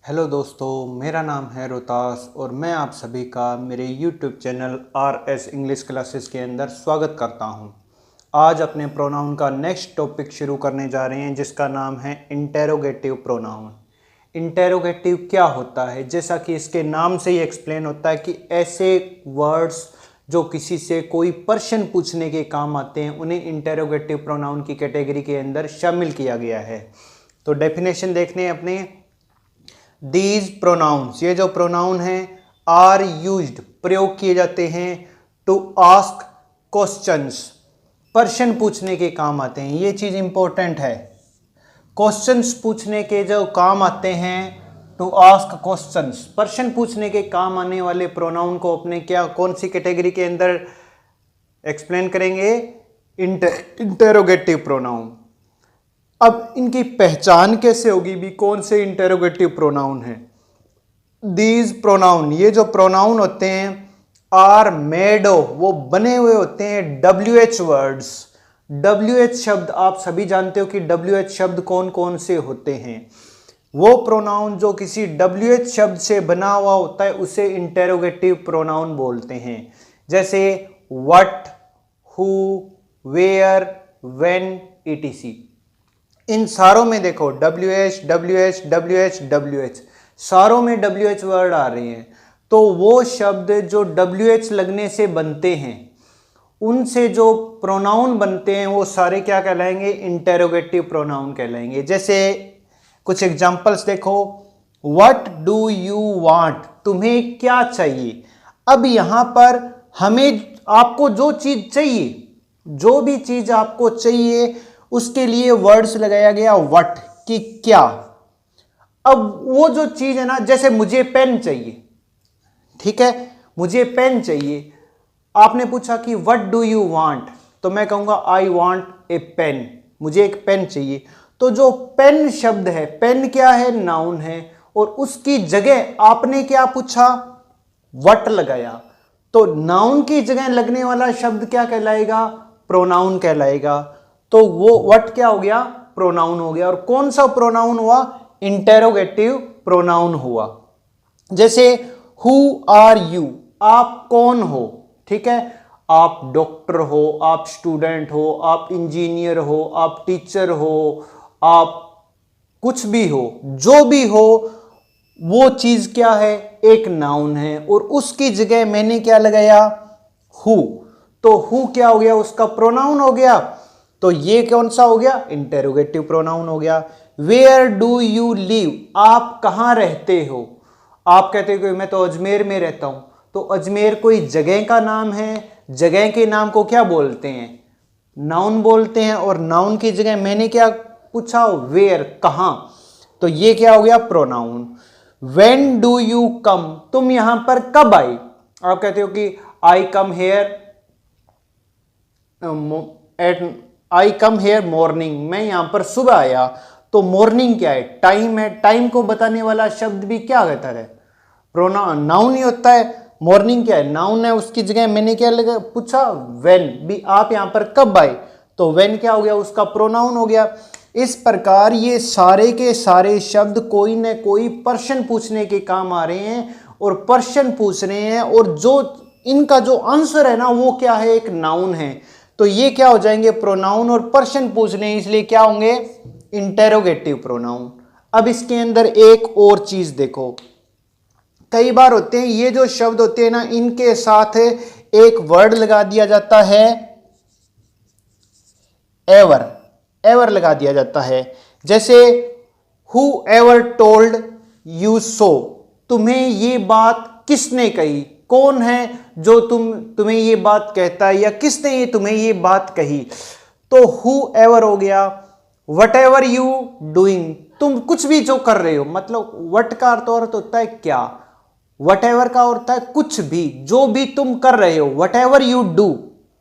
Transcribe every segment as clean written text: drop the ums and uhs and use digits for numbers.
Hello दोस्तों, मेरा नाम है रोहतास और मैं आप सभी का मेरे YouTube channel RS English classes के अंदर स्वागत करता हूं। आज अपने प्रोनाउन का नेक्स्ट टॉपिक शुरू करने जा रहे हैं जिसका नाम है इंटेरोगेटिव प्रोनाउन। इंटेरोगेटिव क्या होता है? जैसा कि इसके नाम से ही एक्सप्लेन होता है कि ऐसे वर्ड्स जो किसी से कोई प्रश्न पूछने के काम आते हैं उन्हें इंटेरोगेटिव प्रोनाउन की कैटेगरी के अंदर शामिल किया गया है। तो डेफिनेशन देखने हैं अपने। दीज प्रोनाउंस, ये जो प्रोनाउन हैं, आर यूज्ड, प्रयोग किए जाते हैं, टू आस्क क्वेश्चंस, प्रश्न पूछने के काम आते हैं। ये चीज इंपॉर्टेंट है। क्वेश्चंस पूछने के जो काम आते हैं, टू आस्क क्वेश्चंस, प्रश्न पूछने के काम आने वाले प्रोनाउन को अपने कौन सी कैटेगरी के अंदर एक्सप्लेन करेंगे? Interrogative pronoun. अब इनकी पहचान कैसे होगी भी? कौन से इंटेरोगेटिव प्रोनाउन है? दीज प्रोनाउन, ये जो प्रोनाउन होते हैं, आर मेड ऑफ, वो बने हुए होते हैं WH वर्ड्स। WH शब्द आप सभी जानते हो कि WH शब्द कौन कौन से होते हैं। वो प्रोनाउन जो किसी WH शब्द से बना हुआ होता है उसे इंटेरोगेटिव प्रोनाउन बोलते हैं। जैसे what, who, where, when, etc। इन सारों में देखो WH, WH, WH, WH, सारों में WH वर्ड आ रहे हैं। तो वो शब्द जो WH लगने से बनते हैं, उनसे जो प्रोनाउन बनते हैं वो सारे क्या कहलाएंगे? इंटेरोगेटिव प्रोनाउन कहलाएंगे। जैसे कुछ एग्जांपल्स देखो। व्हाट डू यू वांट, तुम्हें क्या चाहिए। अब यहां पर हमें, आपको जो चीज चाहिए, जो भी चीज आपको चाहिए उसके लिए वर्ड्स लगाया गया व्हाट, कि क्या। अब वो जो चीज है ना, जैसे मुझे पेन चाहिए, ठीक है, मुझे पेन चाहिए। आपने पूछा कि व्हाट डू यू वांट, तो मैं कहूंगा आई वांट ए पेन, मुझे एक पेन चाहिए। तो जो पेन शब्द है, पेन क्या है? नाउन है, और उसकी जगह आपने क्या पूछा? व्हाट लगाया। तो नाउन की जगह लगने वाला शब्द क्या कहलाएगा? प्रोनाउन कहलाएगा। तो वो व्हाट क्या हो गया? प्रोनाउन हो गया। और कौन सा प्रोनाउन हुआ? इंटेरोगेटिव प्रोनाउन हुआ। जैसे हु आर यू, आप कौन हो, ठीक है, आप डॉक्टर हो, आप स्टूडेंट हो, आप इंजीनियर हो, आप टीचर हो, आप कुछ भी हो, जो भी हो, वो चीज क्या है? एक नाउन है, और उसकी जगह मैंने क्या लगाया? हु। तो हु क्या हो गया? उसका प्रोनाउन हो गया। तो ये कौन सा हो गया? इंटेरोगेटिव प्रोनाउन हो गया। वेयर डू यू लिव, आप कहां रहते हो। आप कहते हो कि मैं तो अजमेर में रहता हूं। तो अजमेर कोई जगह का नाम है। जगह के नाम को क्या बोलते हैं? नाउन बोलते हैं। और नाउन की जगह मैंने क्या पूछा? वेयर, कहां। तो ये क्या हो गया? Pronoun. When do you come, तुम यहां पर कब आए। आप कहते हो कि आई कम हेयर मॉर्निंग, मैं यहां पर सुबह आया। तो मॉर्निंग क्या है? टाइम है। टाइम को बताने वाला शब्द भी क्या कहता है? प्रोनाउन, नाउन ही होता है। मॉर्निंग क्या है? नाउन है। उसकी जगह मैंने क्या लगा पूछा? व्हेन, भी आप यहां पर कब आए। तो व्हेन क्या हो गया? उसका प्रोनाउन हो गया। इस प्रकार ये सारे के सारे शब्द कोई न कोई प्रश्न पूछने के काम आ रहे हैं, और प्रश्न पूछ रहे हैं, और जो इनका जो आंसर है ना, वो क्या है? एक नाउन है। तो ये क्या हो जाएंगे? प्रोनाउन। और प्रश्न पूछ रहे हैं इसलिए क्या होंगे? Interrogative pronoun. अब इसके अंदर एक और चीज देखो। कई बार होते हैं ये जो शब्द होते हैं ना, इनके साथ एक वर्ड लगा दिया जाता है, एवर। एवर लगा दिया जाता है। जैसे who ever told you so, तुम्हें ये बात किसने कही। कौन है जो तुम्हें ये बात कहता है, या किसने ये तुम्हें ये बात कही। तो हु एवर हो गया। वट एवर यू डूइंग, तुम कुछ भी जो कर रहे हो, मतलब वट का अर्थ होता है क्या, वट एवर का होता है कुछ भी, जो भी तुम कर रहे हो। Whatever you do,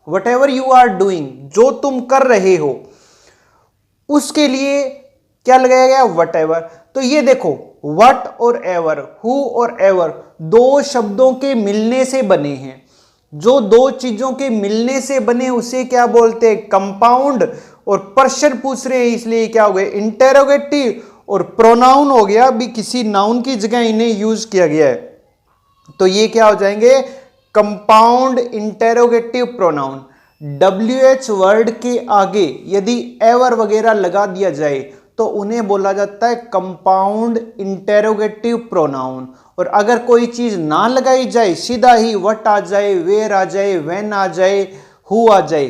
whatever you are doing, जो तुम कर रहे हो, उसके लिए क्या लगाया गया? What ever. तो ये देखो, वट और एवर, हु और एवर, दो शब्दों के मिलने से बने हैं। जो दो चीजों के मिलने से बने उसे क्या बोलते हैं? कंपाउंड। और प्रश्न पूछ रहे हैं इसलिए क्या हो गए? इंटेरोगेटिव। और प्रोनाउन हो गया भी किसी नाउन की जगह इन्हें यूज किया गया है, तो ये क्या हो जाएंगे, compound interrogative pronoun. WH word के आगे यदि एवर वगैरह लगा दिया जाए तो उन्हें बोला जाता है कंपाउंड इंटेरोगेटिव प्रोनाउन। और अगर कोई चीज ना लगाई जाए, सीधा ही व्हाट आ जाए, वेयर आ जाए, व्हेन आ जाए, हु आ जाए,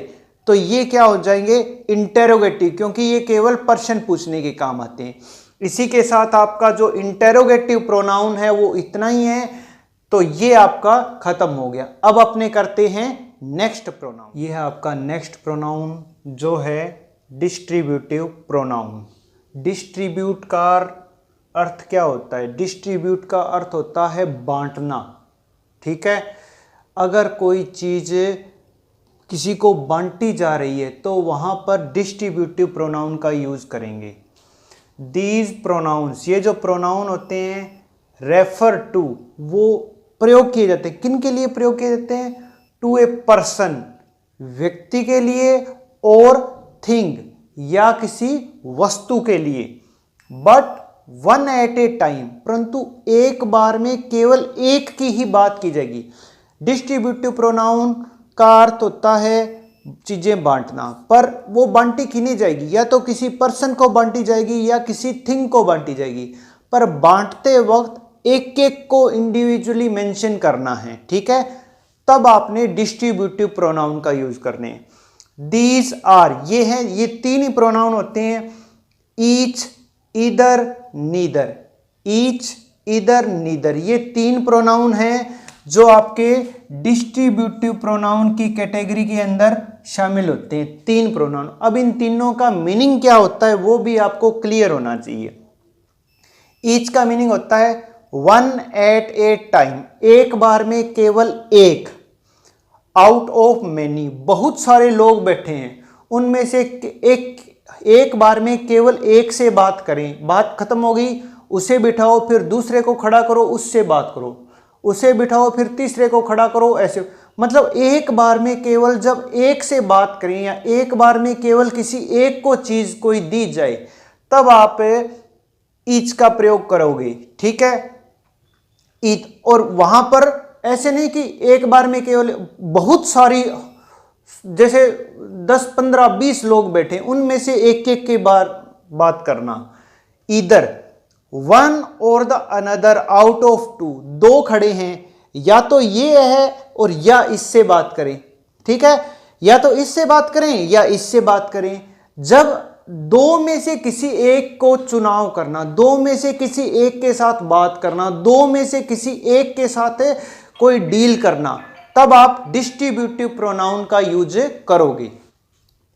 तो ये क्या हो जाएंगे, इंटेरोगेटिव, क्योंकि ये केवल प्रश्न पूछने के काम आते हैं। इसी के साथ आपका जो इंटेरोगेटिव प्रोनाउन है वो इतना ही है, तो ये आपका खत्म हो गया। अब अपने करते हैं नेक्स्ट प्रोनाउन। ये है आपका नेक्स्ट प्रोनाउन जो है डिस्ट्रीब्यूटिव प्रोनाउन। डिस्ट्रीब्यूट का अर्थ क्या होता है, डिस्ट्रीब्यूट का अर्थ होता है बांटना। ठीक है, अगर कोई चीज किसी को बांटी जा रही है तो वहां पर डिस्ट्रीब्यूटिव प्रोनाउन का यूज करेंगे। दीज प्रोनाउंस, ये जो प्रोनाउन होते हैं, रेफर टू, वो प्रयोग किए जाते हैं, किन के लिए प्रयोग किए जाते हैं, टू ए पर्सन, व्यक्ति के लिए, और थिंग, या किसी वस्तु के लिए, but one at a time, परंतु एक बार में केवल एक की ही बात की जाएगी। डिस्ट्रीब्यूटिव प्रोनाउन का अर्थ होता है चीजें बांटना, पर वो बांटी किन्हें जाएगी, या तो किसी पर्सन को बांटी जाएगी या किसी थिंग को बांटी जाएगी, पर बांटते वक्त एक एक को इंडिविजुअली मेंशन करना है। ठीक है, तब आपने डिस्ट्रीब्यूटिव प्रोनाउन का यूज करने हैं। दीज आर, ये हैं, ये तीन ही प्रोनाउन होते हैं, each, either, neither. Each, either, neither, ये तीन प्रोनाउन हैं जो आपके डिस्ट्रीब्यूटिव प्रोनाउन की कैटेगरी के अंदर शामिल होते हैं। तीन प्रोनाउन। अब इन तीनों का मीनिंग क्या होता है वो भी आपको क्लियर होना चाहिए। ईच का मीनिंग होता है वन एट ए टाइम, एक बार में केवल एक। आउट ऑफ मैनी, बहुत सारे लोग बैठे हैं, उनमें से एक बार में केवल एक से बात करें, बात खत्म हो गई, उसे बिठाओ, फिर दूसरे को खड़ा करो, उससे बात करो, उसे बिठाओ, फिर तीसरे को खड़ा करो, ऐसे। मतलब एक बार में केवल जब एक से बात करें या एक बार में केवल किसी एक को चीज कोई दी जाए, तब आप ईच का प्रयोग करोगे। ठीक है, ईच। और वहां पर ऐसे नहीं कि एक बार में केवल बहुत सारी, जैसे 10, 15, 20 लोग बैठे, उनमें से एक एक के बार बात करना। Either, one or the another out of two, दो खड़े हैं, या तो ये है और या इससे बात करें। ठीक है, या तो इससे बात करें या इससे बात करें। जब दो में से किसी एक को चुनाव करना, दो में से किसी एक के साथ बात करना, दो में से किसी एक के साथ कोई डील करना, तब आप डिस्ट्रीब्यूटिव प्रोनाउन का यूज करोगे।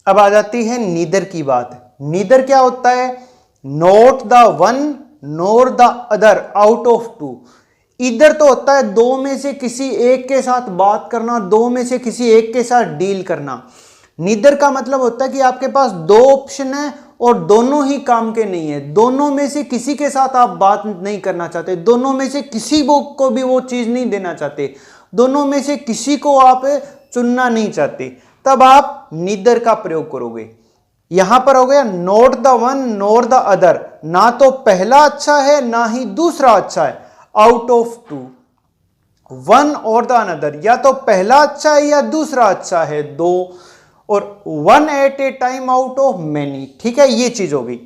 अब आ जाती है नीदर की बात। नीदर क्या होता है, not the one nor the other out of two. इधर तो होता है दो में से किसी एक के साथ बात करना, दो में से किसी एक के साथ डील करना। नीदर का मतलब होता है कि आपके पास दो ऑप्शन है और दोनों ही काम के नहीं है, दोनों में से किसी के साथ आप बात नहीं करना चाहते, दोनों में से किसी को भी वो चीज नहीं देना चाहते, दोनों में से किसी को आप चुनना नहीं चाहते, तब आप नीदर का प्रयोग करोगे। यहां पर हो गया not the one nor the other, ना तो पहला अच्छा है ना ही दूसरा अच्छा है। Out of to, one or the another, या तो पहला अच्छा है या दूसरा अच्छा है, दो। और one at a time out of many. ठीक है, ये चीज हो गई।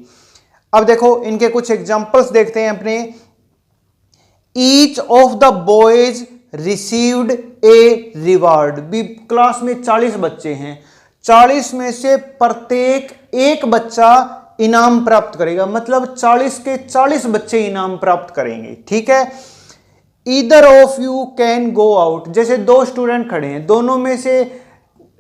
अब देखो इनके कुछ एग्जांपल्स देखते हैं अपने। Each of the boys received a reward. भी क्लास में 40 बच्चे हैं, 40 में से प्रत्येक एक बच्चा इनाम प्राप्त करेगा, मतलब 40 के 40 बच्चे इनाम प्राप्त करेंगे। ठीक है, either of you can go out. जैसे दो स्टूडेंट खड़े हैं, दोनों में से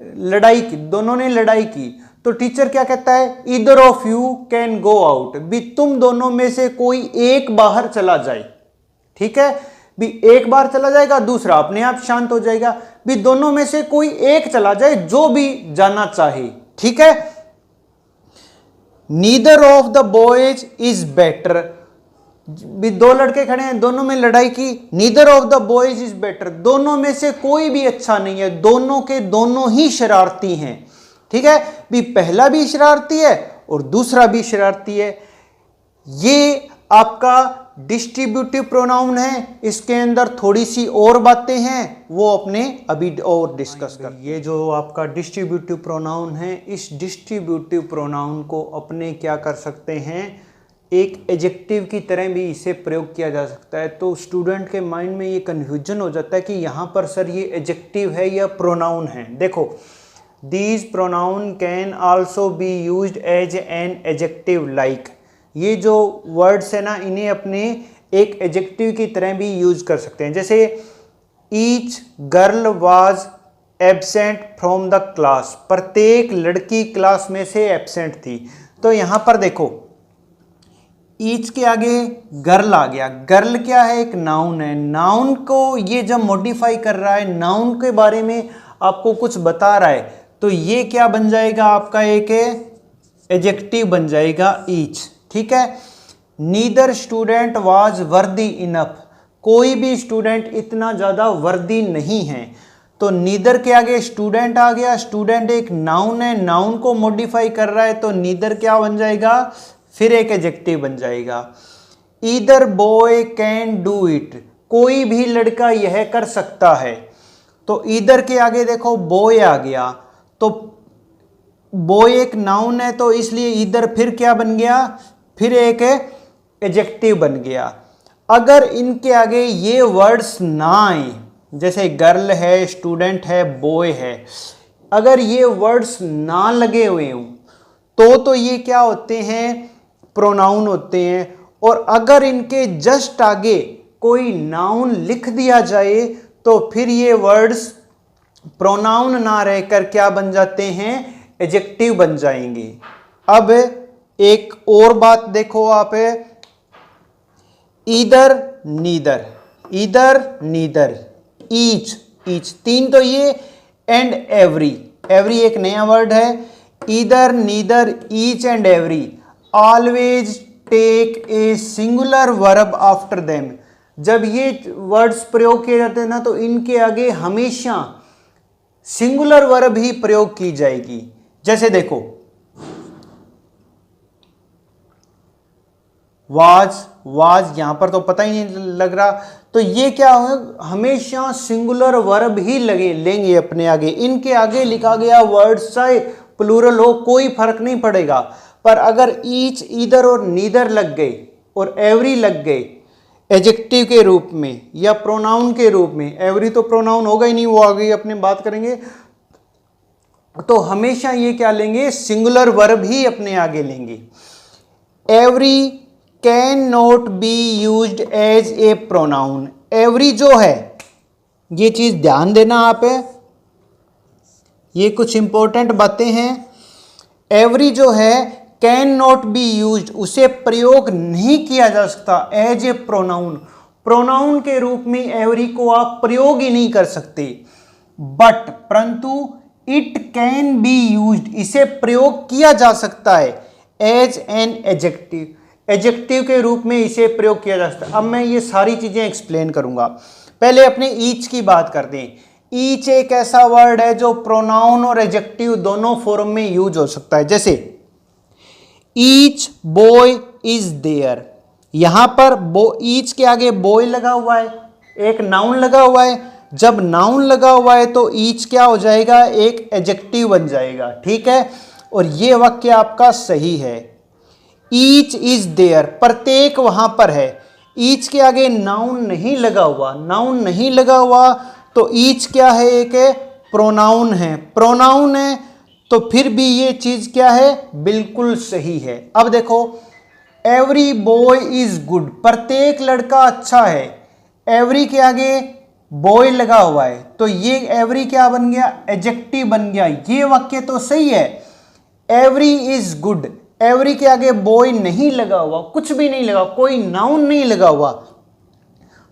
लड़ाई की, दोनों ने लड़ाई की, तो टीचर क्या कहता है, either of you can go out. भी तुम दोनों में से कोई एक बाहर चला जाए। ठीक है, भी एक बार चला जाएगा, दूसरा अपने आप शांत हो जाएगा। भी दोनों में से कोई एक चला जाए, जो भी जाना चाहे। ठीक है, neither of the boys is better. भी दो लड़के खड़े हैं, दोनों में लड़ाई की, neither of the boys is better, दोनों में से कोई भी अच्छा नहीं है, दोनों के दोनों ही शरारती हैं। ठीक है, भी पहला भी शरारती है और दूसरा भी शरारती है। ये आपका डिस्ट्रीब्यूटिव प्रोनाउन है। इसके अंदर थोड़ी सी और बातें हैं, वो अपने अभी और डिस्कस कर। ये जो आपका डिस्ट्रीब्यूटिव प्रोनाउन है, इस डिस्ट्रीब्यूटिव प्रोनाउन को अपने क्या कर सकते हैं, एक एडजेक्टिव की तरह भी इसे प्रयोग किया जा सकता है। तो स्टूडेंट के माइंड में ये कन्फ्यूजन हो जाता है कि यहाँ पर सर ये एडजेक्टिव है या प्रोनाउन है। देखो, these pronoun can also be used as an adjective like, ये जो वर्ड्स है ना, इन्हें अपने एक एडजेक्टिव की तरह भी यूज कर सकते हैं। जैसे each girl was absent from the class, प्रत्येक लड़की क्लास में से एब्सेंट थी। तो यहाँ पर देखो, ईच के आगे गर्ल आ गया। गर्ल क्या है, एक नाउन है। नाउन को ये जब मॉडिफाई कर रहा है, नाउन के बारे में आपको कुछ बता रहा है, तो ये क्या बन जाएगा, आपका एक एडजेक्टिव बन जाएगा ईच। ठीक है। Neither student was worthy enough, कोई भी स्टूडेंट इतना ज़्यादा वर्दी नहीं है। तो नीदर के आगे स्टूडेंट आ गया। स्टूडेंट एक नाउन है, नाउन को मॉडिफाई कर रहा है, तो नीदर क्या बन जाएगा, फिर एक एडजेक्टिव बन जाएगा। Either boy can do it, कोई भी लड़का यह कर सकता है। तो ईदर के आगे देखो बॉय आ गया, तो बॉय एक नाउन है, तो इसलिए ईदर फिर क्या बन गया, फिर एक एडजेक्टिव बन गया। अगर इनके आगे ये वर्ड्स ना आए, जैसे गर्ल है, स्टूडेंट है, बॉय है, अगर ये वर्ड्स ना लगे हुए हों तो ये क्या होते हैं, प्रोनाउन होते हैं। और अगर इनके जस्ट आगे कोई नाउन लिख दिया जाए तो फिर ये वर्ड्स प्रोनाउन ना रहकर क्या बन जाते हैं, एडजेक्टिव बन जाएंगे। अब एक और बात देखो आप, either neither, either neither, each each, तीन तो ये, एंड एवरी, एवरी एक नया वर्ड है। Either neither each and every always take a singular verb after them, जब ये वर्ड्स प्रयोग किए जाते हैं ना, तो इनके आगे हमेशा सिंगुलर वर्ब ही प्रयोग की जाएगी। जैसे देखो, वाज, वाज यहां पर तो पता ही नहीं लग रहा, तो ये क्या है, हमेशा सिंगुलर वर्ब ही लगे लेंगे अपने आगे। इनके आगे लिखा गया वर्ड चाहे प्लूरल हो, कोई फर्क नहीं पड़ेगा। पर अगर ईच, ईदर और नीदर लग गए और एवरी लग गए एडजेक्टिव के रूप में या प्रोनाउन के रूप में, एवरी तो प्रोनाउन होगा ही नहीं, वो आगे अपने बात करेंगे, तो हमेशा ये क्या लेंगे, सिंगुलर वर्ब ही अपने आगे लेंगे। Every can not be used as a pronoun, every जो है, ये चीज ध्यान देना आप, ये कुछ इंपॉर्टेंट बातें हैं। एवरी जो है कैन नॉट बी यूज्ड, उसे प्रयोग नहीं किया जा सकता एज ए प्रोनाउन, प्रोनाउन के रूप में एवरी को आप प्रयोग ही नहीं कर सकते। बट परंतु इट कैन बी यूज्ड, इसे प्रयोग किया जा सकता है एज एन एडजेक्टिव, एडजेक्टिव के रूप में इसे प्रयोग किया जा सकता है। अब मैं ये सारी चीजें एक्सप्लेन करूंगा। पहले अपने ईच की बात करते हैं। ईच एक ऐसा वर्ड है जो प्रोनाउन और एडजेक्टिव दोनों फॉर्म में यूज हो सकता है। जैसे ईच बॉय इज देयर, यहां पर ईच के आगे बॉय लगा हुआ है, एक नाउन लगा हुआ है। जब नाउन लगा हुआ है तो ईच क्या हो जाएगा, एक एडजेक्टिव बन जाएगा। ठीक है, और ये वाक्य आपका सही है। ईच इज देयर, प्रत्येक वहां पर है। ईच के आगे नाउन नहीं लगा हुआ, नाउन नहीं लगा हुआ, तो ईच क्या है, एक प्रोनाउन है। प्रोनाउन है तो फिर भी ये चीज क्या है, बिल्कुल सही है। अब देखो, एवरी बॉय इज गुड, प्रत्येक लड़का अच्छा है। एवरी के आगे बॉय लगा हुआ है, तो ये एवरी क्या बन गया, एडजेक्टिव बन गया। ये वाक्य तो सही है, एवरी इज गुड। एवरी के आगे बॉय नहीं लगा हुआ, कुछ भी नहीं लगा, कोई नाउन नहीं लगा हुआ,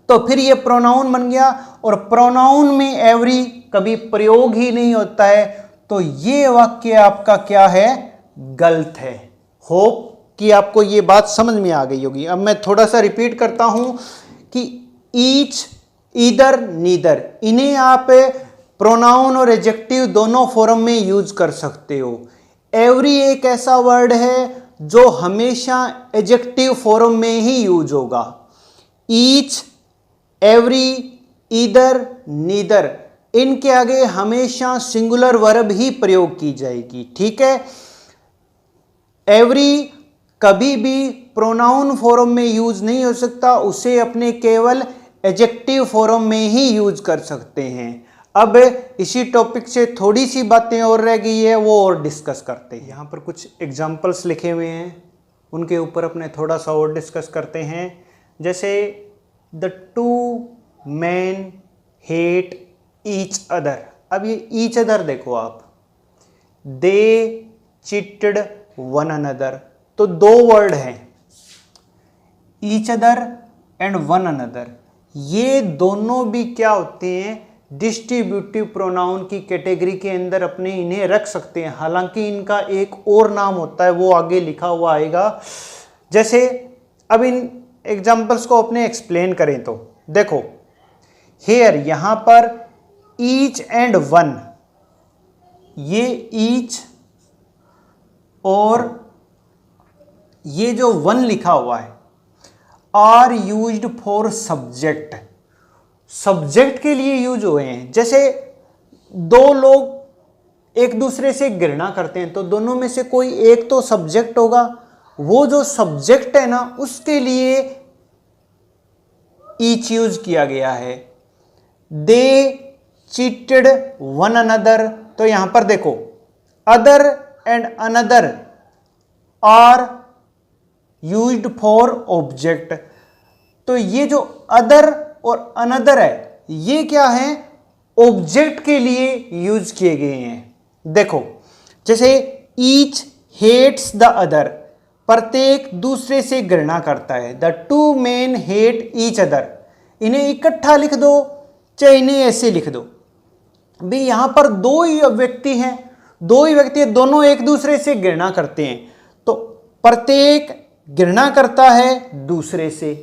तो फिर ये प्रोनाउन बन गया। और प्रोनाउन में एवरी कभी प्रयोग ही नहीं होता है, तो ये वाक्य आपका क्या है, गलत है। होप कि आपको ये बात समझ में आ गई होगी। अब मैं थोड़ा सा रिपीट करता हूं कि ईच, ईदर, नीदर, इन्हें आप प्रोनाउन और एडजेक्टिव दोनों फॉर्म में यूज कर सकते हो। एवरी एक ऐसा वर्ड है जो हमेशा एडजेक्टिव फॉर्म में ही यूज होगा। ईच, एवरी, ईदर, नीदर, इनके आगे हमेशा सिंगुलर वर्ब ही प्रयोग की जाएगी। ठीक है, एवरी कभी भी प्रोनाउन फॉर्म में यूज नहीं हो सकता, उसे अपने केवल एडजेक्टिव फॉर्म में ही यूज कर सकते हैं। अब इसी टॉपिक से थोड़ी सी बातें और रह गई है, वो और डिस्कस करते हैं। यहाँ पर कुछ एग्जाम्पल्स लिखे हुए हैं, उनके ऊपर अपने थोड़ा सा और डिस्कस करते हैं। जैसे the two man hate each other. अब ये ईच अदर देखो आप, दे चीटेड वन अनदर, तो दो वर्ड हैं, each other and one another. ये दोनों भी क्या होते हैं, डिस्ट्रीब्यूटिव प्रोनाउन की कैटेगरी के अंदर अपने इन्हें रख सकते हैं। हालांकि इनका एक और नाम होता है, वो आगे लिखा हुआ आएगा। जैसे अब इन एग्जाम्पल्स को अपने एक्सप्लेन करें तो देखो, हेयर, यहां पर ईच एंड वन, ये ईच और ये जो वन लिखा हुआ है are used for subject, subject के लिए यूज हुए हैं। जैसे दो लोग एक दूसरे से घृणा करते हैं तो दोनों में से कोई एक तो सब्जेक्ट होगा, वो जो सब्जेक्ट है ना उसके लिए ईच यूज किया गया है। दे चीटेड वन अनदर, तो यहां पर देखो other and another are used for object, तो ये जो अदर और अनदर है ये क्या है, ऑब्जेक्ट के लिए यूज किए गए हैं। देखो जैसे ईच हेट्स द अदर, प्रत्येक दूसरे से घृणा करता है। The two main hate each other, इन्हें इकट्ठा लिख दो चाहे इन्हें ऐसे लिख दो, भी यहां पर दो ही व्यक्ति हैं, दोनों एक दूसरे से घृणा करते हैं, तो प्रत्येक घृणा करता है दूसरे से।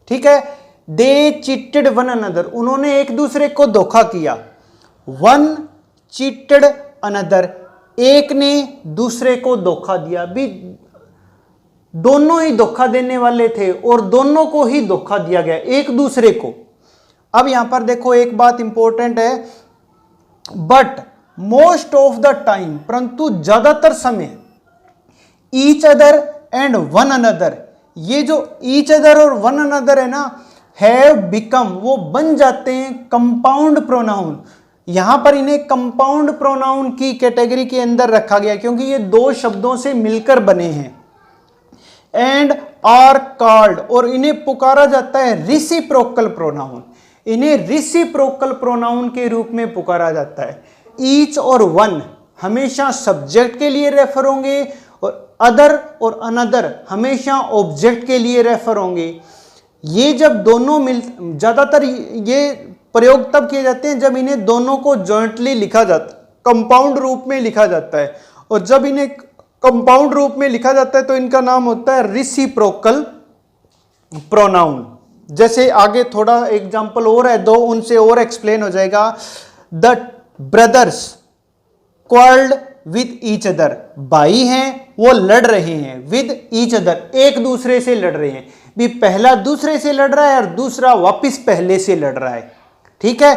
ठीक है, दे चीटेड वन अनदर, उन्होंने एक दूसरे को धोखा किया। वन चीटेड अनदर, एक ने दूसरे को धोखा दिया। भी दोनों ही धोखा देने वाले थे और दोनों को ही धोखा दिया गया, एक दूसरे को। अब यहां पर देखो एक बात इंपॉर्टेंट है, but most of the time, परंतु ज्यादातर समय, each other and one another, ये जो ईच अदर और वन अनदर है ना, हैव बिकम, वो बन जाते हैं कंपाउंड प्रोनाउन। यहां पर इन्हें कंपाउंड प्रोनाउन की कैटेगरी के अंदर रखा गया क्योंकि ये दो शब्दों से मिलकर बने हैं। एंड आर कॉल्ड, और इन्हें पुकारा जाता है रिसिप्रोकल प्रोनाउन, इन्हें रिसिप्रोकल प्रोनाउन के रूप में पुकारा जाता है। ईच और वन हमेशा सब्जेक्ट के लिए रेफर होंगे और अदर और अनदर हमेशा ऑब्जेक्ट के लिए रेफर होंगे। ये जब दोनों ज्यादातर ये प्रयोग तब किए जाते हैं जब इन्हें दोनों को जॉइंटली लिखा जाता है, कंपाउंड रूप में लिखा जाता है, और जब इन्हें कंपाउंड रूप में लिखा जाता है तो इनका नाम होता है रिसिप्रोकल प्रोनाउन। जैसे आगे थोड़ा एग्जांपल और है दो, उनसे और एक्सप्लेन हो जाएगा। The brothers quarrelled with each other, भाई हैं वो लड़ रहे हैं, विद ईच अदर, एक दूसरे से लड़ रहे हैं। भी पहला दूसरे से लड़ रहा है और दूसरा वापिस पहले से लड़ रहा है। ठीक है,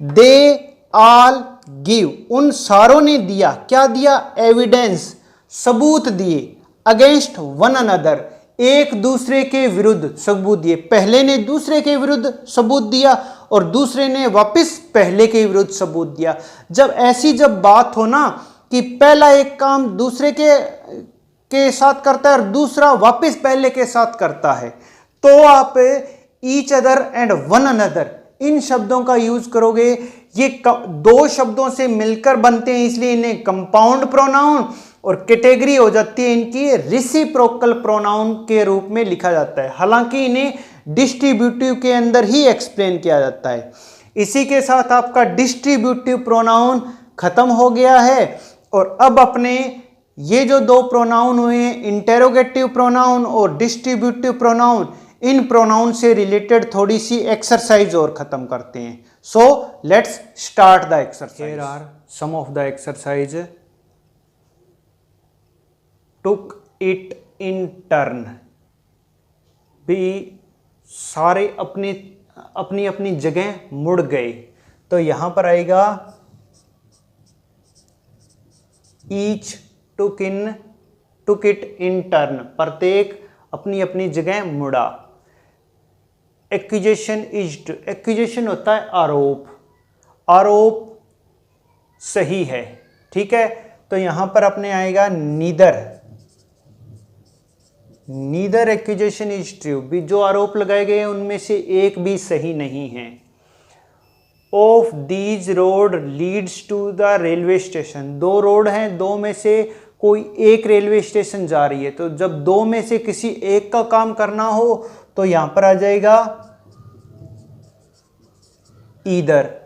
दे ऑल गिव, उन सारों ने दिया, क्या दिया, एविडेंस, सबूत दिए, अगेंस्ट वन अनदर, एक दूसरे के विरुद्ध सबूत दिए। पहले ने दूसरे के विरुद्ध सबूत दिया और दूसरे ने वापस पहले के विरुद्ध सबूत दिया। जब ऐसी जब बात हो ना कि पहला एक काम दूसरे के साथ करता है और दूसरा वापस पहले के साथ करता है, तो आप each other and one another in शब्दों का यूज करोगे। ये दो शब्दों से मिलकर बनते हैं इसलिए इन्हें कंपाउंड प्रोनाउन, और कैटेगरी हो जाती है इनकी रिसिप्रोकल प्रोनाउन के रूप में लिखा जाता है। हालांकि इन्हें डिस्ट्रीब्यूटिव के अंदर ही एक्सप्लेन किया जाता है। इसी के साथ आपका डिस्ट्रीब्यूटिव प्रोनाउन खत्म हो गया है। और अब अपने ये जो दो प्रोनाउन हुए हैं, इंटेरोगेटिव प्रोनाउन और डिस्ट्रीब्यूटिव प्रोनाउन, इन प्रोनाउन से रिलेटेड थोड़ी सी एक्सरसाइज और खत्म करते हैं। So let's start the exercise. Here are some of the exercise. Took it in turn, भी सारे अपनी अपनी अपनी जगह मुड़ गए। तो यहां पर आएगा each took it in turn, प्रत्येक अपनी अपनी जगह मुड़ा। एक्यूजेशन एक्यूजेशन होता है आरोप, आरोप सही है, ठीक है। तो यहां पर अपने आएगा नीदर एक्यूजेशन इज ट्रू, भी जो आरोप लगाए गए हैं उनमें से एक भी सही नहीं है। Of these road leads to the railway station, दो रोड हैं, दो में से कोई एक रेलवे स्टेशन जा रही है। तो जब दो में से किसी एक का काम करना हो तो यहां पर आ जाएगा either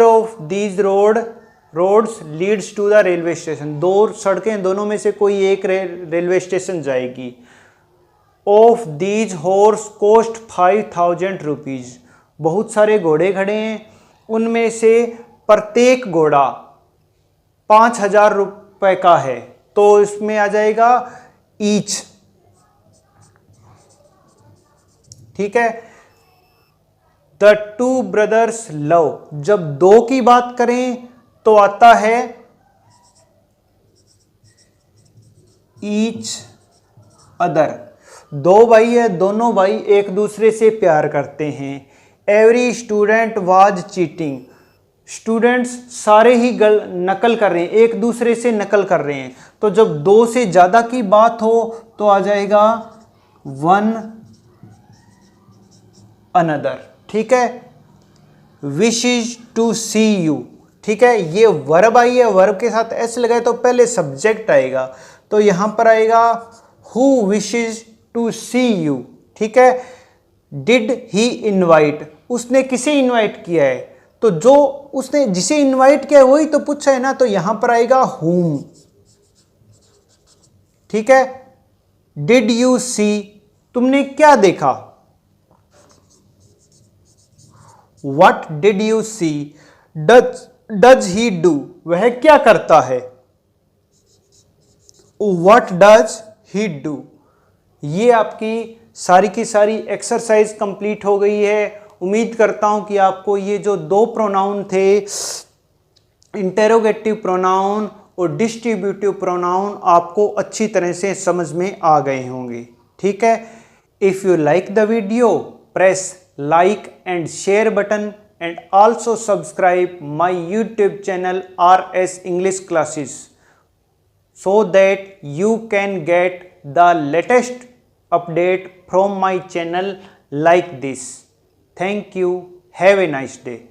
of these roads leads to the railway station, दो सड़कें, दोनों में से कोई एक रेलवे स्टेशन जाएगी। Of these horse cost 5000 rupees, बहुत सारे घोड़े खड़े हैं, उनमें से प्रत्येक घोड़ा 5000 रुपए का है। तो इसमें आ जाएगा ईच, ठीक है। द टू ब्रदर्स लव, जब दो की बात करें तो आता है ईच अदर, दो भाई है, दोनों भाई एक दूसरे से प्यार करते हैं। Every student was cheating, students सारे ही नकल कर रहे हैं, एक दूसरे से नकल कर रहे हैं। तो जब दो से ज्यादा की बात हो तो आ जाएगा वन अनदर, ठीक है। विशेज टू सी यू, ठीक है, ये वर्ब आई है, वर्ब के साथ एस लगाए तो पहले सब्जेक्ट आएगा। तो यहां पर आएगा who wishes to see you, ठीक है। डिड ही इनवाइट, उसने किसे इनवाइट किया है, तो जो उसने जिसे इनवाइट किया है वही तो पूछा है ना, तो यहां पर आएगा whom, ठीक है। डिड यू सी, तुमने क्या देखा। What did you see, does he do, वह क्या करता है। What does he do. ये आपकी सारी की सारी एक्सरसाइज कंप्लीट हो गई है। उम्मीद करता हूं कि आपको ये जो दो प्रोनाउन थे, इंटेरोगेटिव प्रोनाउन और डिस्ट्रीब्यूटिव प्रोनाउन, आपको अच्छी तरह से समझ में आ गए होंगे, ठीक है। If you like the video, press like and share button and also subscribe my YouTube channel RS English Classes so that you can get the latest update from my channel like this. Thank you. Have a nice day.